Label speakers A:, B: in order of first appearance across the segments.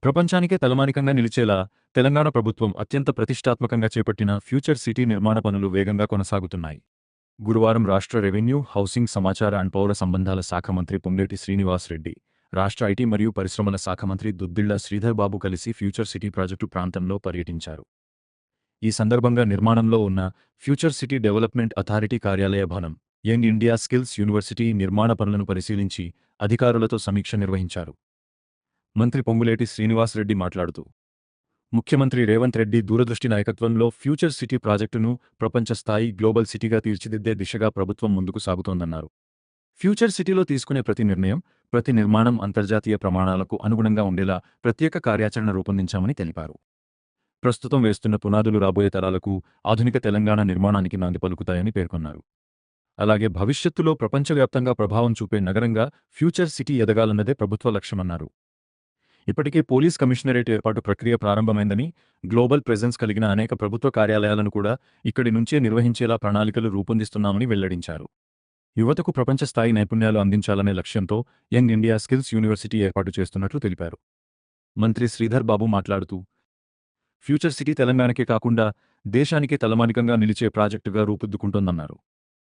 A: ప్రపంచానికే తలమానికంగా నిలిచేలా తెలంగాణ ప్రభుత్వం అత్యంత ప్రతిష్టాత్మకంగా చేపట్టిన ఫ్యూచర్ సిటీ నిర్మాణ పనులు వేగంగా కొనసాగుతున్నాయి. గురువారం రాష్ట్ర రెవెన్యూ, హౌసింగ్, సమాచార అండ్ పౌర సంబంధాల శాఖ మంత్రి పొంగేటి శ్రీనివాస్ రెడ్డి, రాష్ట్ర ఐటీ మరియు పరిశ్రమల శాఖ మంత్రి దుద్దిళ్ల శ్రీధర్ బాబు కలిసి ఫ్యూచర్ సిటీ ప్రాజెక్టు ప్రాంతంలో పర్యటించారు. ఈ సందర్భంగా నిర్మాణంలో ఉన్న ఫ్యూచర్ సిటీ డెవలప్మెంట్ అథారిటీ కార్యాలయ భవనం, యంగ్ ఇండియా స్కిల్స్ యూనివర్సిటీ నిర్మాణ పనులను పరిశీలించి అధికారులతో సమీక్ష నిర్వహించారు. మంత్రి పొంగులేటి శ్రీనివాస్ రెడ్డి మాట్లాడుతూ, ముఖ్యమంత్రి రేవంత్ రెడ్డి దూరదృష్టి నాయకత్వంలో ఫ్యూచర్ సిటీ ప్రాజెక్టును ప్రపంచ స్థాయి గ్లోబల్ సిటీగా తీర్చిదిద్దే దిశగా ప్రభుత్వం ముందుకు సాగుతోందన్నారు. ఫ్యూచర్ సిటీలో తీసుకునే ప్రతి నిర్ణయం, ప్రతి నిర్మాణం అంతర్జాతీయ ప్రమాణాలకు అనుగుణంగా ఉండేలా ప్రత్యేక కార్యాచరణ రూపొందించామని తెలిపారు. ప్రస్తుతం వేస్తున్న పునాదులు రాబోయే తరాలకు ఆధునిక తెలంగాణ నిర్మాణానికి నాంది పలుకుతాయని పేర్కొన్నారు. అలాగే భవిష్యత్తులో ప్రపంచవ్యాప్తంగా ప్రభావం చూపే నగరంగా ఫ్యూచర్ సిటీ ఎదగాలన్నదే ప్రభుత్వ లక్ష్యమన్నారు. ఇప్పటికే పోలీస్ కమిషనరేట్ ఏర్పాటు ప్రక్రియ ప్రారంభమైందని, గ్లోబల్ ప్రెజెన్స్ కలిగిన అనేక ప్రభుత్వ కార్యాలయాలను కూడా ఇక్కడి నుంచే నిర్వహించేలా ప్రణాళికలు రూపొందిస్తున్నామని వెల్లడించారు. యువతకు ప్రపంచ స్థాయి నైపుణ్యాలు అందించాలనే లక్ష్యంతో యంగ్ ఇండియా స్కిల్స్ యూనివర్సిటీ ఏర్పాటు చేస్తున్నట్లు తెలిపారు. మంత్రి శ్రీధర్ బాబు మాట్లాడుతూ, ఫ్యూచర్ సిటీ తెలంగాణకే కాకుండా దేశానికే తలమానికంగా నిలిచే ప్రాజెక్టుగా రూపుదిద్దుకుంటోందన్నారు.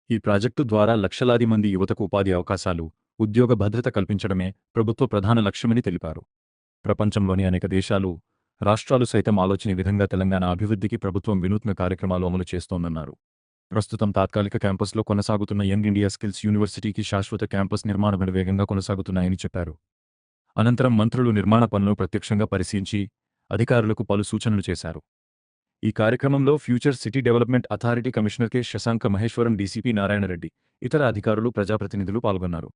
A: ఈ ప్రాజెక్టు ద్వారా లక్షలాది మంది యువతకు ఉపాధి అవకాశాలు, ఉద్యోగ భద్రత కల్పించడమే ప్రభుత్వ ప్రధాన లక్ష్యమని తెలిపారు. ప్రపంచంలోని అనేక దేశాలు, రాష్ట్రాలు సైతం ఆలోచనే విధంగా తెలంగాణ అభివృద్ధికి ప్రభుత్వం వినూత్న కార్యక్రమాలు అమలు చేస్తోందన్నారు. ప్రస్తుతం తాత్కాలిక క్యాంపస్లో కొనసాగుతున్న యంగ్ ఇండియా స్కిల్స్ యూనివర్సిటీకి శాశ్వత క్యాంపస్ నిర్మాణ పనులు వేగంగా కొనసాగుతున్నాయని చెప్పారు. అనంతరం మంత్రులు నిర్మాణ పనులను ప్రత్యక్షంగా పరిశీలించి అధికారులకు పలు సూచనలు చేశారు. ఈ కార్యక్రమంలో future city development authority commissioner K Shashanka Maheshwaram, DCP Narayana Reddy, ఇతర అధికారులు, ప్రజాప్రతినిధులు పాల్గొన్నారు.